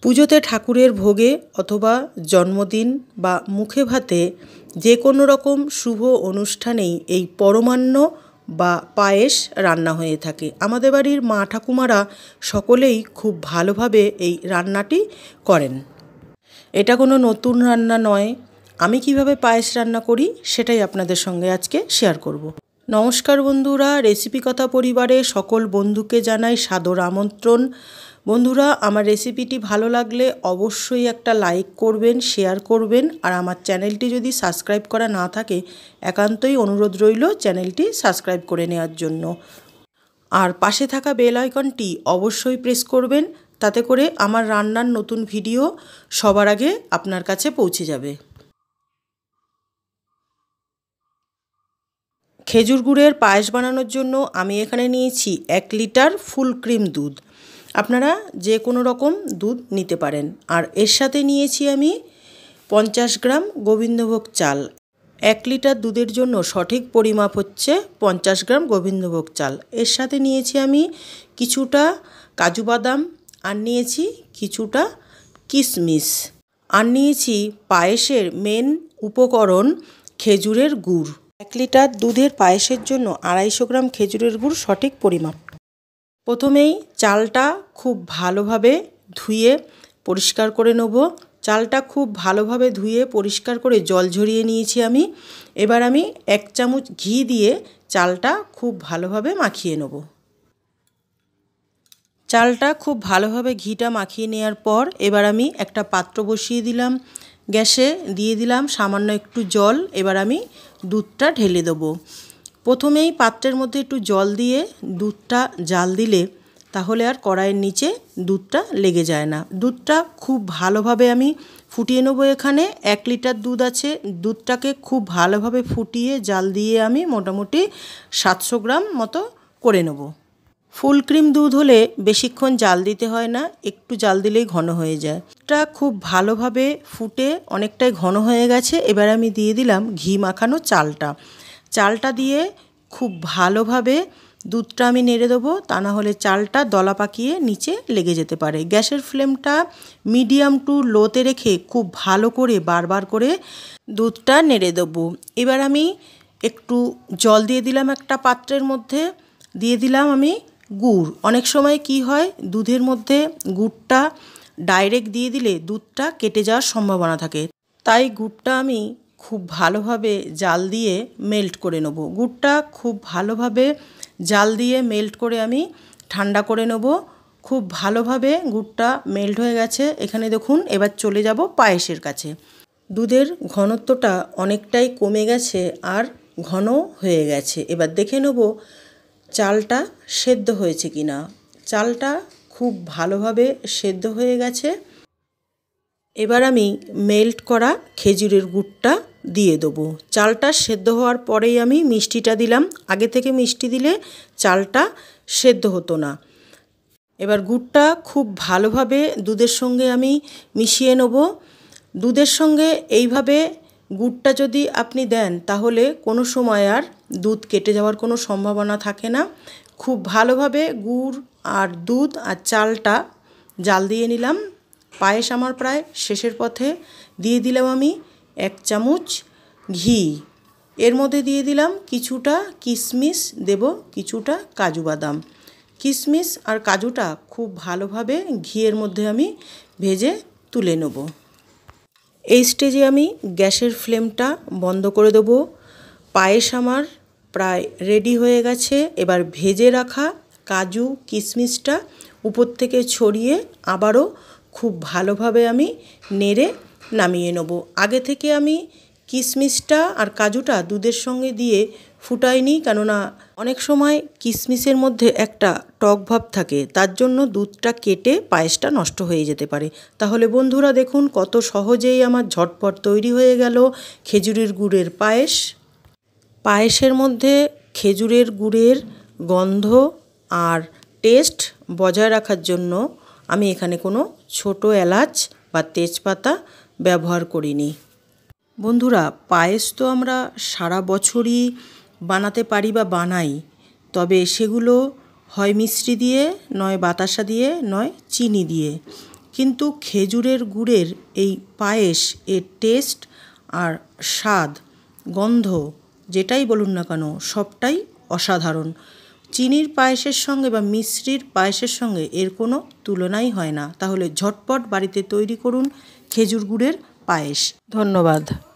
পুজোতে ঠাকুরের ভোগে অথবা জন্মদিন বা মুখে ভাতে যে কোনো রকম শুভ অনুষ্ঠানেই এই পরমান্ন বা পায়েস রান্না হয়ে থাকে। আমাদের বাড়ির মা ঠাকুমারা সকলেই খুব ভালোভাবে এই রান্নাটি করেন। এটা কোনো নতুন রান্না নয়। আমি কিভাবে পায়েস রান্না করি সেটাই আপনাদের সঙ্গে আজকে শেয়ার করব। নমস্কার বন্ধুরা, রেসিপি কথা পরিবারে সকল বন্ধুকে জানাই সাদর আমন্ত্রণ। বন্ধুরা, আমার রেসিপিটি ভালো লাগলে অবশ্যই একটা লাইক করবেন, শেয়ার করবেন, আর আমার চ্যানেলটি যদি সাবস্ক্রাইব করা না থাকে একান্তই অনুরোধ রইল চ্যানেলটি সাবস্ক্রাইব করে নেওয়ার জন্য। আর পাশে থাকা বেল আইকনটি অবশ্যই প্রেস করবেন, তাতে করে আমার রান্নার নতুন ভিডিও সবার আগে আপনার কাছে পৌঁছে যাবে। খেজুর গুড়ের পায়েস বানানোর জন্য আমি এখানে নিয়েছি 1 লিটার ফুল ক্রিম দুধ। আপনারা যে কোনো রকম দুধ নিতে পারেন। আর এর সাথে নিয়েছি আমি 50 গ্রাম গোবিন্দভোগ চাল। 1 লিটার দুধের জন্য সঠিক পরিমাপ হচ্ছে 50 গ্রাম গোবিন্দভোগ চাল। এর সাথে নিয়েছি আমি কিছুটা কাজু বাদাম, আর নিয়েছি কিছুটা কিশমিশ, আর নিয়েছি পায়েসের মেন উপকরণ খেজুরের গুড়। 1 লিটার দুধের পায়েসের জন্য 250 গ্রাম খেজুরের গুড় সঠিক পরিমাপ। প্রথমেই চালটা খুব ভালোভাবে ধুয়ে পরিষ্কার করে নেব। চালটা খুব ভালোভাবে ধুয়ে পরিষ্কার করে জল ঝরিয়ে নিয়েছি আমি। এবার আমি 1 চামচ ঘি দিয়ে চালটা খুব ভালোভাবে মাখিয়ে নেব। চালটা খুব ভালোভাবে ঘিটা মাখিয়ে নেওয়ার পর এবার আমি একটা পাত্র বসিয়ে দিলাম। গ্যাসে দিয়ে দিলাম সামান্য একটু জল। এবার আমি দুধটা ঢেলে দেবো। প্রথমেই পাত্রের মধ্যে একটু জল দিয়ে দুধটা জাল দিলে তাহলে আর কড়াইয়ের নিচে দুধটা লেগে যায় না। দুধটা খুব ভালোভাবে আমি ফুটিয়ে নেবো। এখানে 1 লিটার দুধ আছে। দুধটাকে খুব ভালোভাবে ফুটিয়ে জাল দিয়ে আমি মোটামুটি 700 গ্রাম মতো করে নেব। ফুল ক্রিম দুধ হলে বেশিক্ষণ জাল দিতে হয় না, একটু জাল দিলেই ঘন হয়ে যায়। এটা খুব ভালোভাবে ফুটে অনেকটাই ঘন হয়ে গেছে। এবার আমি দিয়ে দিলাম ঘি মাখানো চালটা। চালটা দিয়ে খুব ভালোভাবে দুধটা আমি নেড়ে দেবো, তা না হলে চালটা দলা পাকিয়ে নিচে লেগে যেতে পারে। গ্যাসের ফ্লেমটা মিডিয়াম টু লোতে রেখে খুব ভালো করে বারবার করে দুধটা নেড়ে দেবো। এবার আমি একটু জল দিয়ে দিলাম একটা পাত্রের মধ্যে, দিয়ে দিলাম আমি গুড়। অনেক সময় কি হয়, দুধের মধ্যে গুড়টা ডাইরেক্ট দিয়ে দিলে দুধটা কেটে যাওয়ার সম্ভাবনা থাকে, তাই গুড়টা আমি খুব ভালোভাবে জাল দিয়ে মেল্ট করে নেব। গুড়টা খুব ভালোভাবে জাল দিয়ে মেল্ট করে আমি ঠান্ডা করে নেব। খুব ভালোভাবে গুড়টা মেল্ট হয়ে গেছে। এখানে দেখুন, এবার চলে যাব পায়েসের কাছে। দুধের ঘনত্বটা অনেকটাই কমে গেছে আর ঘন হয়ে গেছে। এবার দেখে নেব চালটা সেদ্ধ হয়েছে কিনা। চালটা খুব ভালোভাবে সেদ্ধ হয়ে গেছে। এবার আমি মেল্ট করা খেজুরের গুড়টা দিয়ে দেবো। চালটা সেদ্ধ হওয়ার পরেই আমি মিষ্টিটা দিলাম। আগে থেকে মিষ্টি দিলে চালটা সেদ্ধ হতো না। এবার গুড়টা খুব ভালোভাবে দুধের সঙ্গে আমি মিশিয়ে নেব। দুধের সঙ্গে এইভাবে গুড়টা যদি আপনি দেন তাহলে কোনো সময় আর দুধ কেটে যাওয়ার কোনো সম্ভাবনা থাকে না। খুব ভালোভাবে গুড় আর দুধ আর চালটা জাল দিয়ে নিলাম। পায়েস আমার প্রায় শেষের পথে। দিয়ে দিলাম আমি 1 চামচ ঘি। এর মধ্যে দিয়ে দিলাম কিছুটা কিশমিশ, দেব কিছুটা কাজু বাদাম। কিশমিশ আর কাজুটা খুব ভালোভাবে ঘিয়ের মধ্যে আমি ভেজে তুলে নেব। এই স্টেজে আমি গ্যাসের ফ্লেমটা বন্ধ করে দেবো। পায়েস আমার প্রায় রেডি হয়ে গেছে। এবার ভেজে রাখা কাজু কিশমিশটা উপর থেকে ছড়িয়ে আবারও খুব ভালোভাবে আমি নেড়ে নামিয়ে নেব। আগে থেকে আমি কিশমিশটা আর কাজুটা দুধের সঙ্গে দিয়ে ফুটাইনি, কেননা অনেক সময় কিশমিশের মধ্যে একটা টক ভাব থাকে, তার জন্য দুধটা কেটে পায়েসটা নষ্ট হয়ে যেতে পারে। তাহলে বন্ধুরা দেখুন কত সহজেই আমার ঝটপট তৈরি হয়ে গেল খেজুরের গুড়ের পায়েস। পায়েসের মধ্যে খেজুরের গুড়ের গন্ধ আর টেস্ট বজায় রাখার জন্য আমি এখানে কোনো ছোটো এলাচ বা তেজপাতা ব্যবহার করিনি। বন্ধুরা, পায়েস তো আমরা সারা বছরই বানাতে পারি বা বানাই, তবে সেগুলো হয় মিষ্টি দিয়ে, নয় বাতাসা দিয়ে, নয় চিনি দিয়ে। কিন্তু খেজুরের গুড়ের এই পায়েস এর টেস্ট আর স্বাদ গন্ধ যেটাই বলুন না কেন সবটাই অসাধারণ। চিনির পায়েসের সঙ্গে বা মিশ্রির পায়েসের সঙ্গে এর কোনো তুলনাই হয় না। তাহলে ঝটপট বাড়িতে তৈরি করুন খেজুর গুড়ের পায়েস। ধন্যবাদ।